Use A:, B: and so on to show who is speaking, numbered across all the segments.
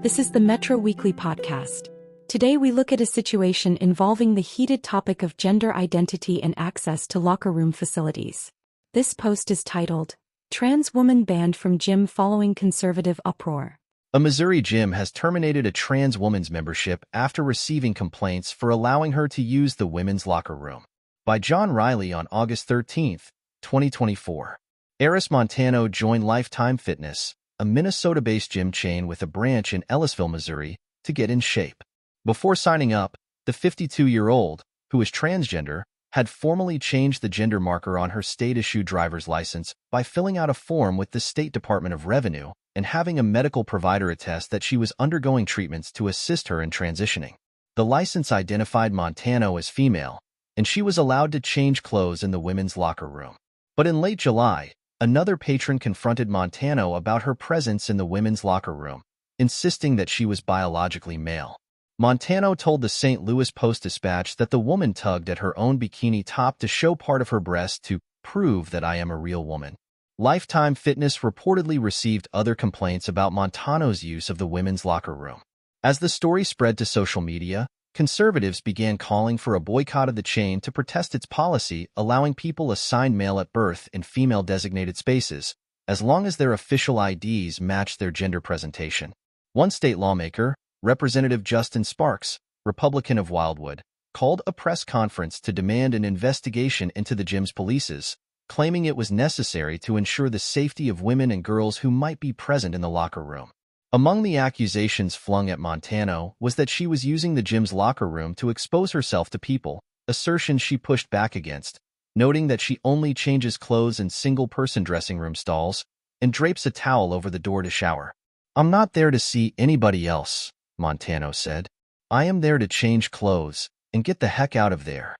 A: This is the Metro Weekly podcast. Today we look at a situation involving the heated topic of gender identity and access to locker room facilities. This post is titled, Trans Woman Banned from Gym Following Conservative Uproar.
B: A Missouri gym has terminated a trans woman's membership after receiving complaints for allowing her to use the women's locker room. By John Riley on August 13, 2024. Eris Montano joined Lifetime Fitness, a Minnesota-based gym chain with a branch in Ellisville, Missouri, to get in shape. Before signing up, the 52-year-old, who is transgender, had formally changed the gender marker on her state-issued driver's license by filling out a form with the State Department of Revenue and having a medical provider attest that she was undergoing treatments to assist her in transitioning. The license identified Montano as female, and she was allowed to change clothes in the women's locker room. But in late July, another patron confronted Montano about her presence in the women's locker room, insisting that she was biologically male. Montano told the St. Louis Post-Dispatch that the woman tugged at her own bikini top to show part of her breast to prove that I am a real woman. Lifetime Fitness reportedly received other complaints about Montano's use of the women's locker room. As the story spread to social media, conservatives began calling for a boycott of the chain to protest its policy allowing people assigned male at birth in female-designated spaces, as long as their official IDs matched their gender presentation. One state lawmaker, Representative Justin Sparks, Republican of Wildwood, called a press conference to demand an investigation into the gym's policies, claiming it was necessary to ensure the safety of women and girls who might be present in the locker room. Among the accusations flung at Montano was that she was using the gym's locker room to expose herself to people, assertions she pushed back against, noting that she only changes clothes in single-person dressing room stalls and drapes a towel over the door to shower. "I'm not there to see anybody else," Montano said. "I am there to change clothes and get the heck out of there."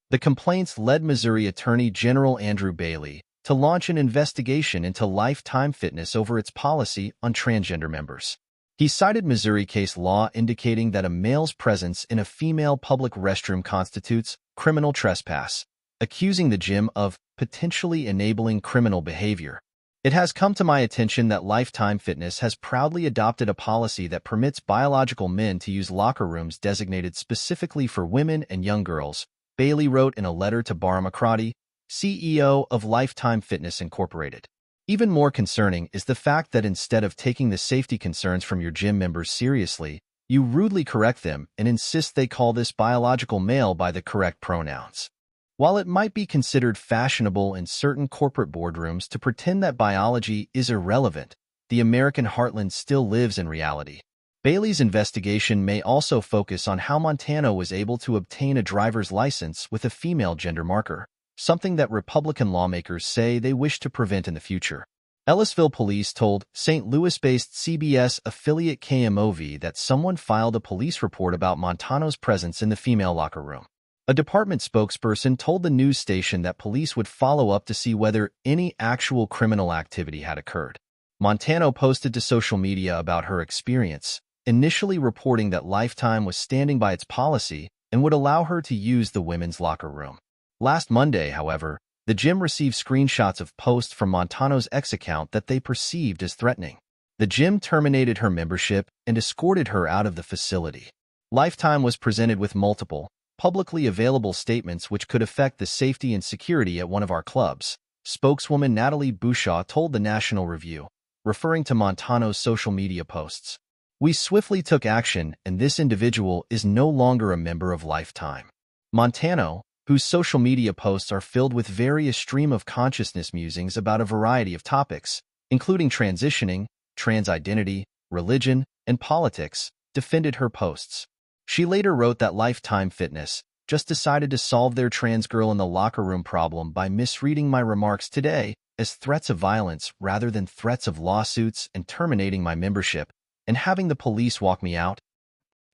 B: The complaints led Missouri Attorney General Andrew Bailey to launch an investigation into Lifetime Fitness over its policy on transgender members. He cited Missouri case law indicating that a male's presence in a female public restroom constitutes criminal trespass, accusing the gym of potentially enabling criminal behavior. "It has come to my attention that Lifetime Fitness has proudly adopted a policy that permits biological men to use locker rooms designated specifically for women and young girls," Bailey wrote in a letter to Bara McCarty, CEO of Lifetime Fitness Incorporated. Even more concerning is the fact that instead of taking the safety concerns from your gym members seriously, you rudely correct them and insist they call this biological male by the correct pronouns. While it might be considered fashionable in certain corporate boardrooms to pretend that biology is irrelevant, the American heartland still lives in reality. Bailey's investigation may also focus on how Montano was able to obtain a driver's license with a female gender marker, something that Republican lawmakers say they wish to prevent in the future. Ellisville police told St. Louis-based CBS affiliate KMOV that someone filed a police report about Montano's presence in the female locker room. A department spokesperson told the news station that police would follow up to see whether any actual criminal activity had occurred. Montano posted to social media about her experience, initially reporting that Lifetime was standing by its policy and would allow her to use the women's locker room. Last Monday, however, the gym received screenshots of posts from Montano's X account that they perceived as threatening. The gym terminated her membership and escorted her out of the facility. Lifetime was presented with multiple, publicly available statements which could affect the safety and security at one of our clubs, spokeswoman Natalie Bouchaw told the National Review, referring to Montano's social media posts. "We swiftly took action, and this individual is no longer a member of Lifetime." Montano, whose social media posts are filled with various stream-of-consciousness musings about a variety of topics, including transitioning, trans identity, religion, and politics, defended her posts. She later wrote that Lifetime Fitness just decided to solve their trans girl in the locker room problem by misreading my remarks today as threats of violence rather than threats of lawsuits and terminating my membership and having the police walk me out.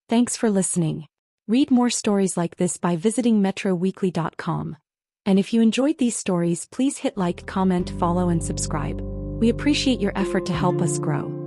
A: Thanks for listening. Read more stories like this by visiting metroweekly.com. And if you enjoyed these stories, please hit like, comment, follow, and subscribe. We appreciate your effort to help us grow.